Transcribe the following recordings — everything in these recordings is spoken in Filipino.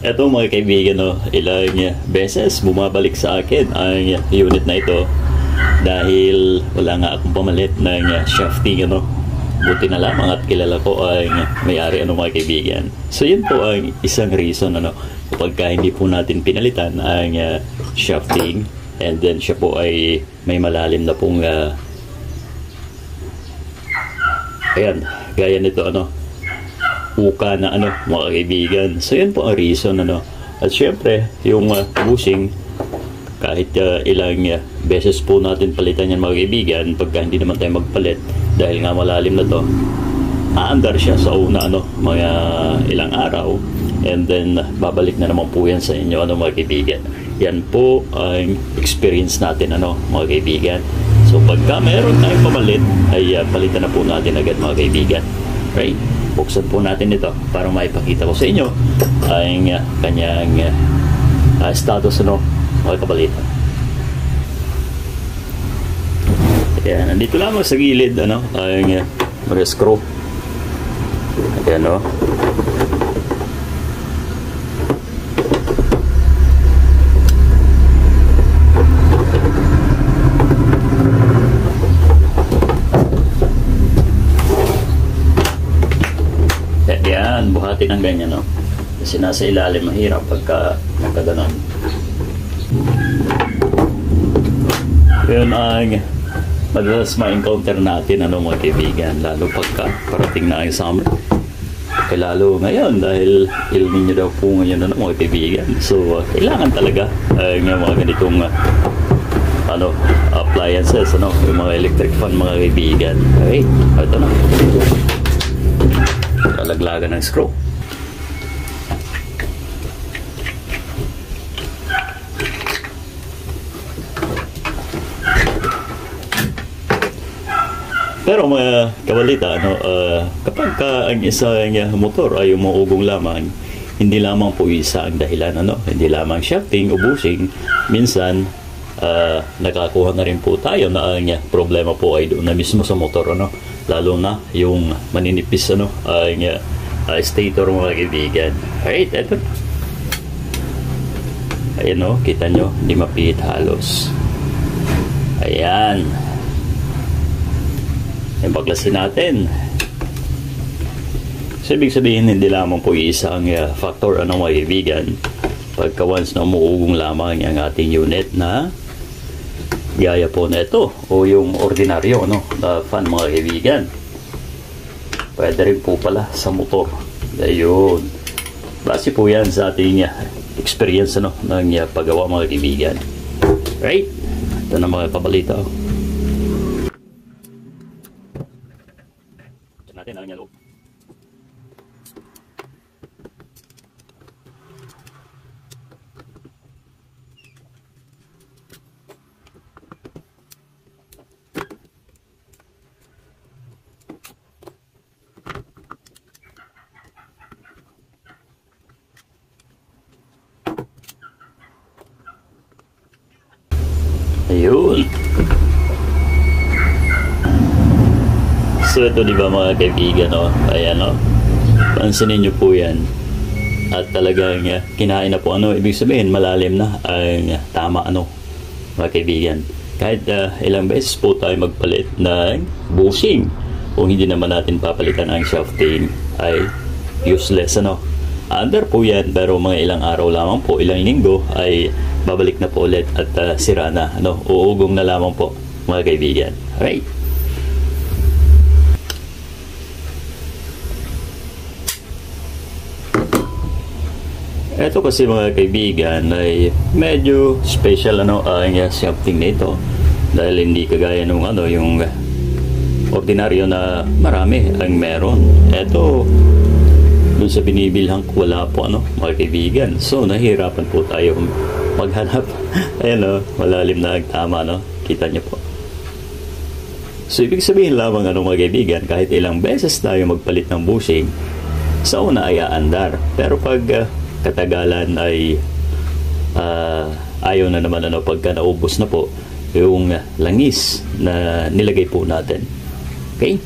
Eto mga kaibigan, no, ilang beses bumabalik sa akin ang unit na ito dahil wala nga akong pamalit ng shafting, ano. Buti na lamang at kilala ko ang may-ari, ano mga kaibigan. So yun po ang isang reason, ano, kapag hindi po natin pinalitan ang shafting, and then siya po ay may malalim na pong ayan, gaya nito, ano, uka na, ano mga kaibigan. So yan po ang reason, ano. At syempre yung bushing, kahit ilang beses po natin palitan yan mga kaibigan, pagka hindi naman tayo magpalit dahil nga malalim na to, aandar siya sa una, ano, mga ilang araw, and then babalik na naman po yan sa inyo, ano mga kaibigan. Yan po ang experience natin, ano mga kaibigan. So pagka meron tayong pamalit ay palitan na po natin agad mga kaibigan. Right? Buksan po natin ito para maipakita ko sa inyo ang kanyang status, ano mga kabalitan. Ayan, nandito lamang sa gilid, ano, ang mga screw. Ayan, no. Ayan, buhatin ng ganyan, no. Kasi nasa ilalim mahirap pagka magkaganon. Yun ang madalas ma-encounter natin, ano mga kaibigan, lalo pagka parating na ang summer. Kaya lalo ngayon dahil El Niño daw po ngayon, ano mga kaibigan. So kailangan talaga ng mga ganitong ano, appliances, ano, yung mga electric fan mga kaibigan. Okay, ito na. Lalaglagan ng screw. Pero mga kabalita, ano, kapag ang isang motor ay umuugong lamang, hindi lamang po isa ang dahilan, ano, hindi lamang shafting o bushing, minsan nakakuha na rin po tayo na ang problema po ay doon na mismo sa motor, ano, lalo na yung maninipis, ano, ang stator mga kaibigan. Alright, eto. Ayan, no, kita nyo, hindi mapihit halos. Ayan. Yung baklasin natin. So, ibig sabihin, hindi lamang po isang factor, ano mga kaibigan, pagka once na umuugong lamang ang ating unit na gaya po na ito o yung ordinaryo, ano, na fan mga kaibigan. Pwede rin po pala sa motor. Ayun. Base po yan sa ating experience, ano, ng paggawa mga kaibigan. Right? Ito na mga kabalita. Ito natin ang loob. Ayun. So ito, di ba mga kaibigan, no? Ayan, no? Pansinin nyo po yan. At talagang kinain na po, ano, ibig sabihin malalim na ang tama, ano mga kaibigan. Kahit ilang beses po tayo magpalit ng bushing, kung hindi naman natin papalitan ang shafting ay useless, ano. Under po yan, pero mga ilang araw lamang po, ilang linggo ay babalik na po ulit at sira na, ano, uugong na lamang po mga kaibigan. Alright. Ito kasi mga kaibigan ay medyo special, ano, ang shafting nito dahil hindi kagaya nung, ano, yung ordinaryo na marami ang meron. Ito dun sa binibilhan ko wala po, ano mga kaibigan. So nahihirapan po tayo maghanap. Ayan, no, malalim na ang tama, no, kita nyo po. So ibig sabihin lamang, ano mga kaibigan, kahit ilang beses tayo magpalit ng bushing, sa una ay aandar, pero pag katagalan ay ayaw na naman, ano, pagka naubos na po yung langis na nilagay po natin. Okay?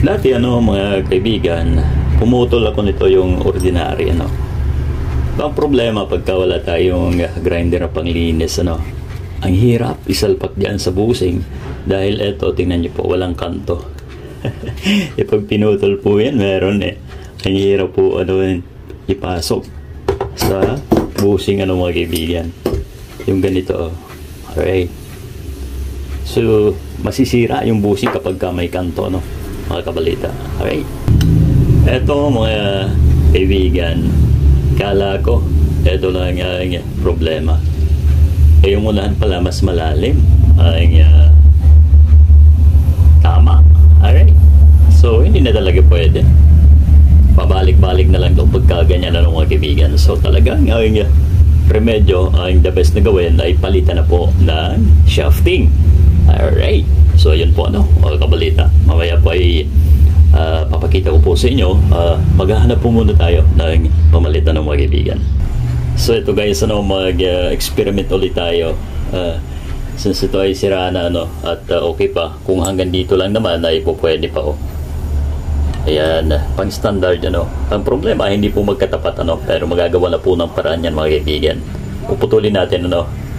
Dati mga kaibigan, pumutol ako nito yung ordinary Ang problema pagka wala tayong grinder na panglinis ang hirap isalpak diyan sa busing dahil tingnan niyo po, walang kanto. Pag pinutol po yan, meron ang hirap po ipasok sa busing mga kaibigan. Yung ganito alright. So masisira yung busing kapag may kanto mga kabalita. Alright. Eto mga kaibigan, kala ko eto lang ang problema. Yung unahan pala mas malalim ang tama. Alright. So hindi na talaga pwede. Pabalik-balik na lang pagka ganyan mga kaibigan. So talagang ang remedyo, ang the best na gawin ay palitan na po ng shafting. Alright. So yun po mga kabalita. Mamaya po ay papakita ko po sa inyo. Maghahanap po muna tayo ng pamalitan ng mga kaibigan. So ito guys, mag-experiment ulit tayo. Since ito ay sira na at okay pa. Kung hanggang dito lang naman ay po pwede pa Ayan, pang standard Ang problema hindi po magkatapat pero magagawa na po ng paraan yan mga kaibigan. Puputulin natin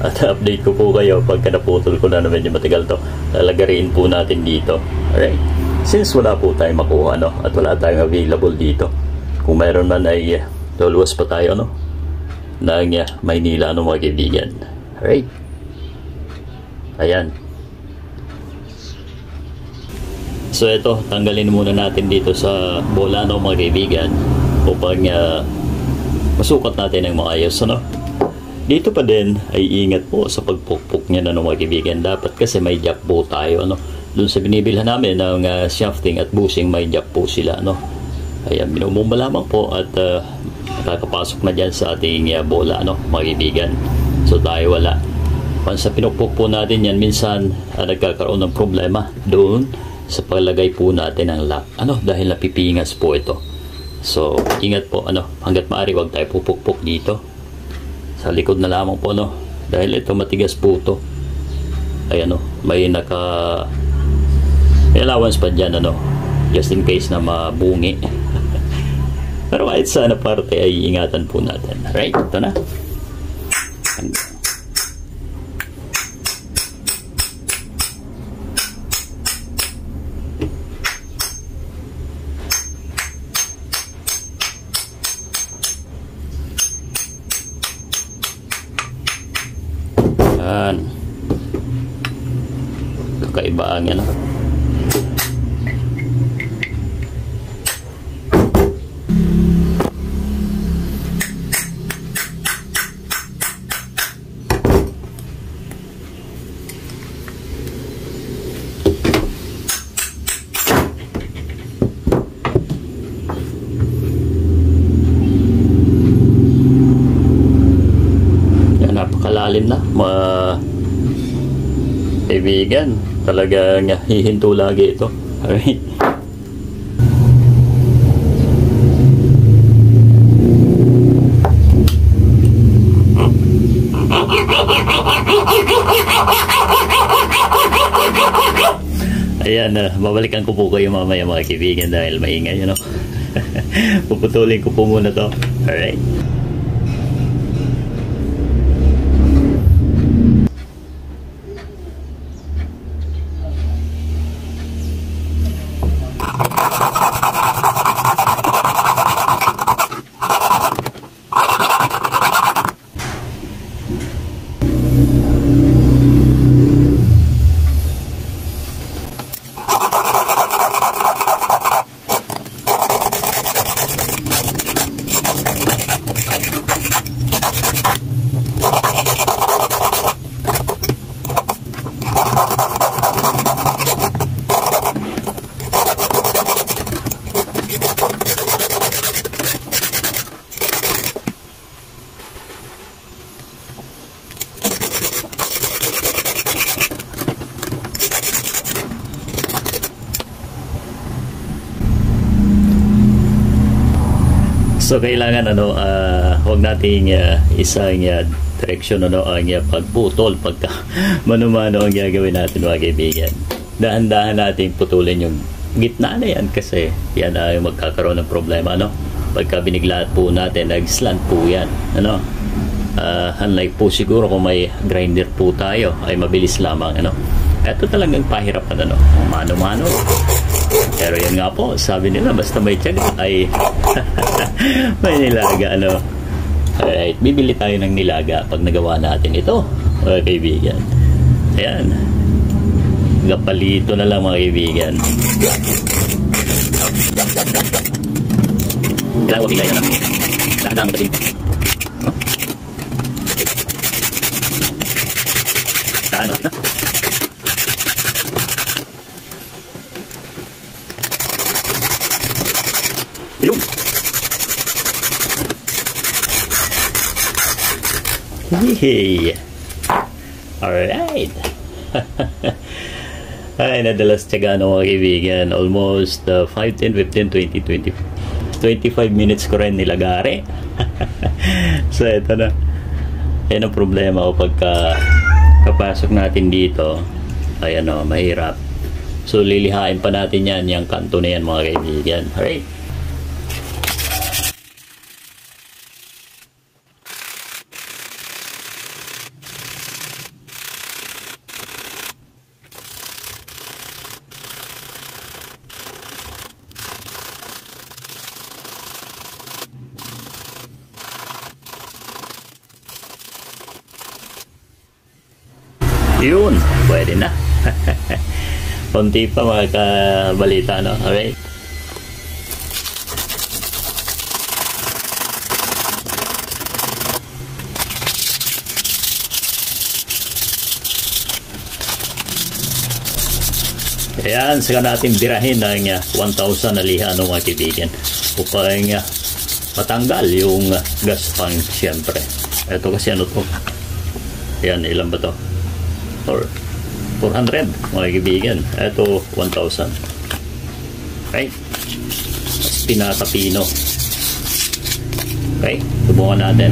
at update ko po kayo pagka naputol ko na medyo matagal to. Lalagariin po natin dito. Alright. Since wala po tayong makuha at wala tayong available dito. Kung mayroon man ay luluwas pa tayo ng Maynila mga kaibigan. Alright. Ayan. So ito, tanggalin muna natin dito sa bola mga kaibigan upang masukat natin ng maayos Dito pa din ay ingat po sa pagpukpok niya mga kaibigan. Dapat kasi may jack po tayo Doon sa binibilhan namin ng shafting at bushing, may jack po sila Ayan, minumumba lamang po at nakakapasok na dyan sa ating bola mga kaibigan. So tayo wala. Once sa pinukpok po natin yan, minsan nagkakaroon ng problema doon sa paglagay po natin ng lock dahil napipingas po ito. So ingat po hanggat maaari wag tayo pupukpok dito sa likod na lamang po dahil ito matigas po ito. Ayan may may allowance pa dyan just in case na mabungi. Pero kahit sa parte ay ingatan po natin. Alright, ito na. Yan. Kakaiba ang napakalalim na mga kaibigan, talagang hihinto lagi ito. Alright. Ayan, babalikan ko po kayo mamaya mga kaibigan dahil maingay puputulin ko po muna to. Alright. So kailangan huwag nating isang direksyon ang pagputol pagka mano-mano ang gagawin natin mga kaibigan. Dahan-dahan natin putulin yung gitna na yan kasi yan ay magkakaroon ng problema, no? Pagka binigla po natin, nag-slant po yan, ano? Unlike po siguro kung may grinder po tayo, ay mabilis lamang, ano? Ito talagang pahirapan, ano? Mano-mano. Pero yan nga po, sabi nila, basta may tiyaga ay may nilaga, ano? Alright, bibili tayo ng nilaga pag nagawa natin ito, mga kaibigan. Ayan. Gapalito na lang, mga kaibigan. Kailangan ko tingay na lang. Nakadaan ko kasi. Saan natin na? Ayun. Hey. Alright. Ay, nadalas tiyaga ng mga kaibigan. Almost 5, 10, 15, 20, 25 minutes ko rin nilagari. So, ito na. Yan ang problema ko pagka kapasok natin dito. Ay, ano, mahirap. So, lilihain pa natin yan, yung kanto na yan, mga kaibigan. Alright. Yun, pwede na. Kunti pa mga kabalita, no? Alright. Ayan, saka natin birahin ng 1,000 na liha, no, mga kaibigan, upang matanggal yung gas pang, siyempre. Ito kasi ano to? Ayan, ilan ba to? Or 400, mga kaibigan. Ito 1,000. Okay, mas pinatapino. Okay, subukan natin.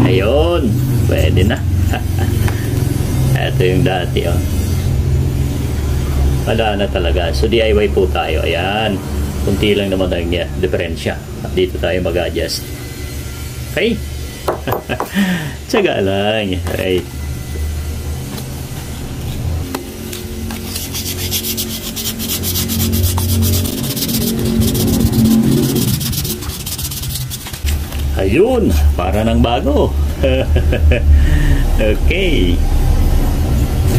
Ayun, pwede na. Ito yung dati, oh. Wala na talaga. So DIY po tayo. Ayan, kunti lang naman ang diferensya. Dito tayo mag-adjust. Okay. Tsaga lang. Right. Ayun, para ng bago. Okay.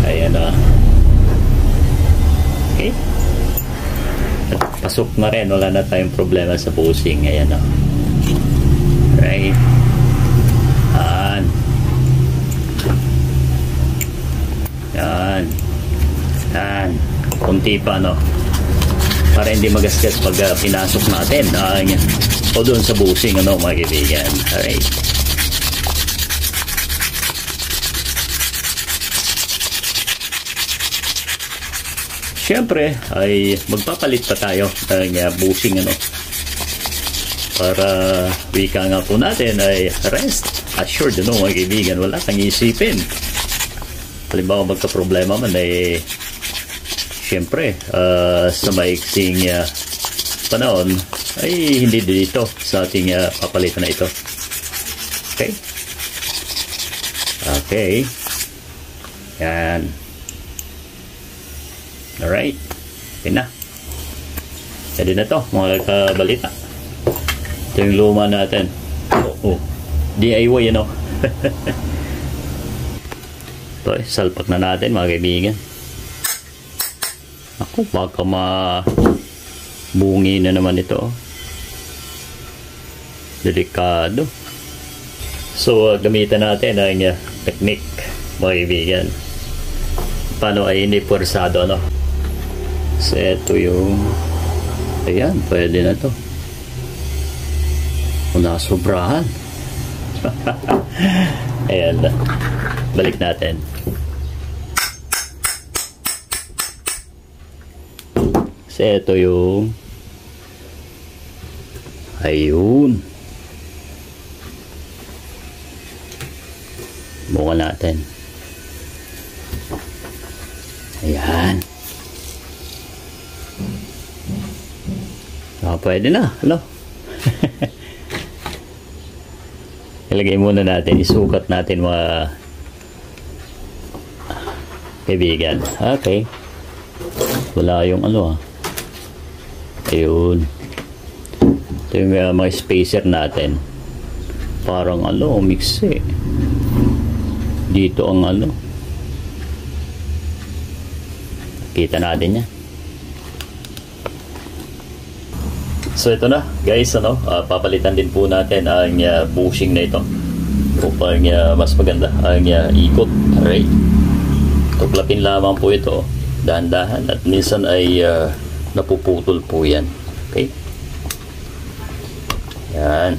Ayan na. Okay. At pasok na rin. Wala na tayong problema sa bushing. Ayan na. Right. Yan. Yan. Yan. Kunti pa, no? Para hindi magasgas pag pinasok natin. O doon sa bushing, ano, mga kaibigan. Alright. Siyempre, ay magpapalit pa tayo ng bushing, ano. Para wika nga po natin ay rest assured, ano, mga kaibigan. Wala kang isipin. Halimbawa, magka-problema man ay siyempre, sa maiksing panahon ay hindi dito sa ating papalitan na ito. Okay. Okay. Yan. Alright. Okay na. Pwede na to, mga kabalita. Ito yung luma natin. Oh. DIY, ano. Ito, salpak na natin, mga kaibigan. Ako, baka bungi na naman ito. Delikado. So, gamitan natin ang technique, mga kaibigan. Paano ay hindi puwersado, no? So, ito yung ayan, pwede na to. Kung sobrahan. Ayan. Balik natin. So, ito yung ayun. Bukan natin. Ayan. Pwede na, ano? Ilagay muna natin, isukat natin mga kaibigan. Okay. Wala yung ano ayun. Ito yung mga spacer natin. Parang ano, mix dito ang ano. Kita natin yan. So ito na guys, ano, papalitan din po natin ang bushing na ito upang mas maganda ang ikot. Alright, tuklapin lamang po ito dahan-dahan at minsan ay napuputol po yan. Okay, yan.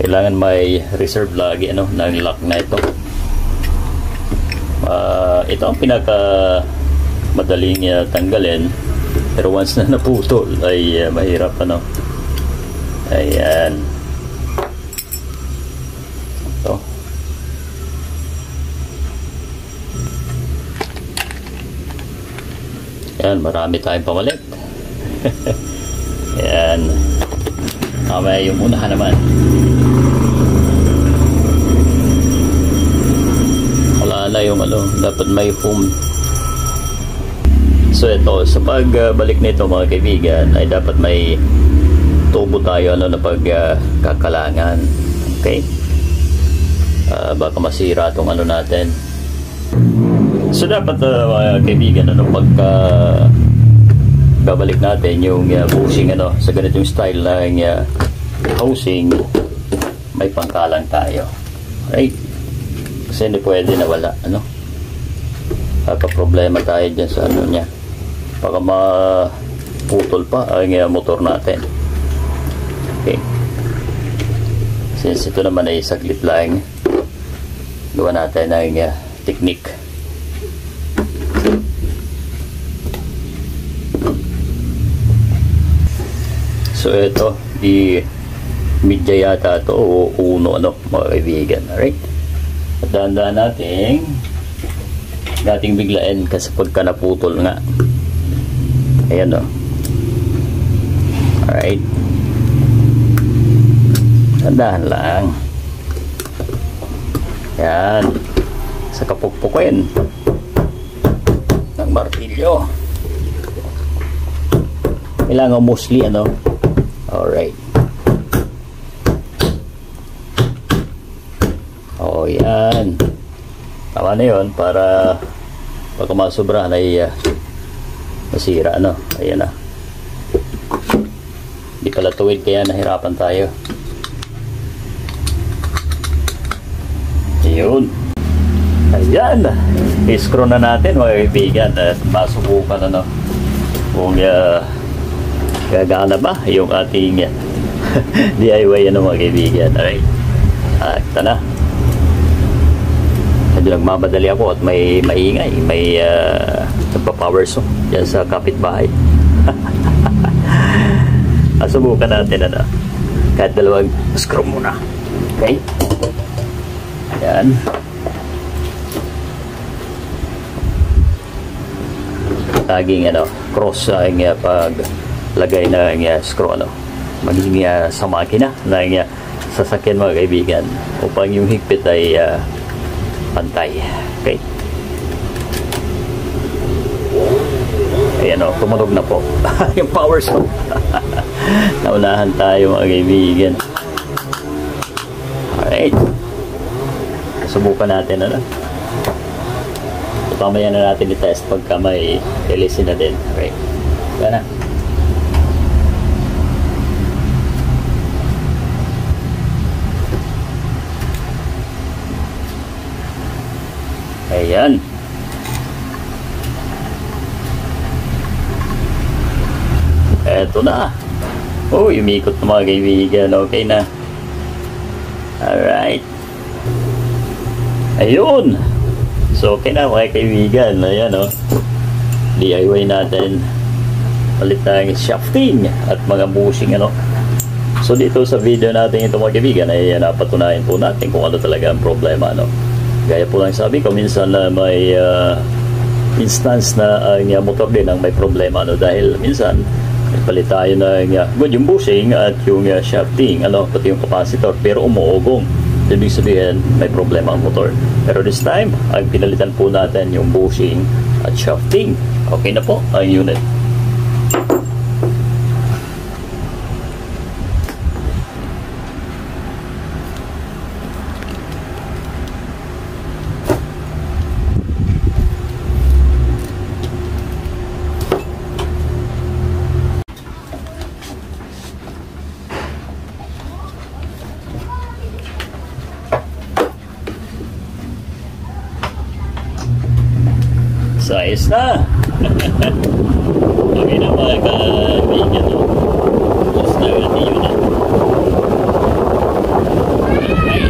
Kailangan may reserve lagi ano ng lock na ito. Ito ang pinaka madaling tanggalin, pero once na naputol ay mahirap ano. Ayan, ito. Ayan, marami tayong pamalit. Ayan, mamaya yung unahan naman. Na yung ano, dapat may foam. So ito, sa pagbalik nito mga kaibigan ay dapat may tubo tayo ano na pagkakalangan. Okay, baka masira itong ano natin. So dapat mga kaibigan ano, pagka babalik natin yung bushing ano sa ganitong style ng housing, may pangkalang tayo. Right, kasi hindi pwede na wala ano, problema tayo dyan sa ano niya, baka maputol pa ang motor natin. Okay, since ito naman ay saglit lang, gawa natin ang technique. So ito, di midya yata ito o uno ano mga kaibigan. Alright, at dahan-dahan nating biglain kasi pagka naputol nga. Ayan o. Alright, dahan lang. Yan, sa kapukpukin ng martilyo. Kailangan mostly ano. Alright. Oh, yan. Tama na yun para pag masobra ay masira ano. Ayan na. Hindi pala tuwid kaya nahirapan tayo. Ayun. Ayan. I-screw na natin mga kaibigan at masubukan ano kung gagana ba yung ating DIY ano mga kaibigan. Alright. Ito na. Medyo nagmamadali ako at may maingay, may nagpa-power saw dyan sa kapitbahay. Subukan natin ano, kahit dalawang screw muna. Okay, ayan. Laging ano, cross ang paglagay ng screw ano, magiging sa makina ng sasakyan mga kaibigan upang yung higpit ay pantay. Okay, ayan o, tumunog na po yung power saw. Naunahan tayo mga kaibigan. Alright, subukan natin ano. Pamaya na natin i-test pagka may release na din. Okay, yan na. Ayan. Eto na. Oh, umikot na mga kaibigan. Okay na. Alright. Ayun. So, okay na mga kaibigan. Ayan o. DIY natin. Palit tayong shafting at mga bushing ano. So, dito sa video natin ito mga kaibigan ay napatunayan po natin kung ano talaga ang problema ano. Gaya po lang sabi ko, minsan may instance na ang motor din ang may problema, ano, dahil minsan palit tayo ng good yung bushing at yung shafting, ano, pati yung capacitor, pero umuugong. Ibig sabihin may problema ang motor. Pero this time ang pinalitan po natin yung bushing at shafting. Okay na po ang unit. Size na. Okay na mga kaibigan, no? Tapos na yung unit. Okay.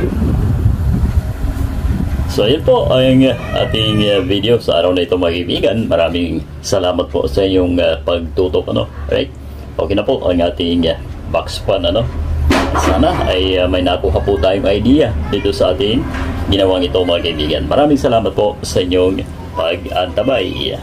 So yun po ang ating video sa araw na ito mga kaibigan. Maraming salamat po sa inyong pagtutok, ano? Right? Okay na po ang ating box fan, ano? Sana ay may nakuha po tayong idea dito sa ating ginawang ito mga kaibigan. Maraming salamat po sa inyong pag-antabay.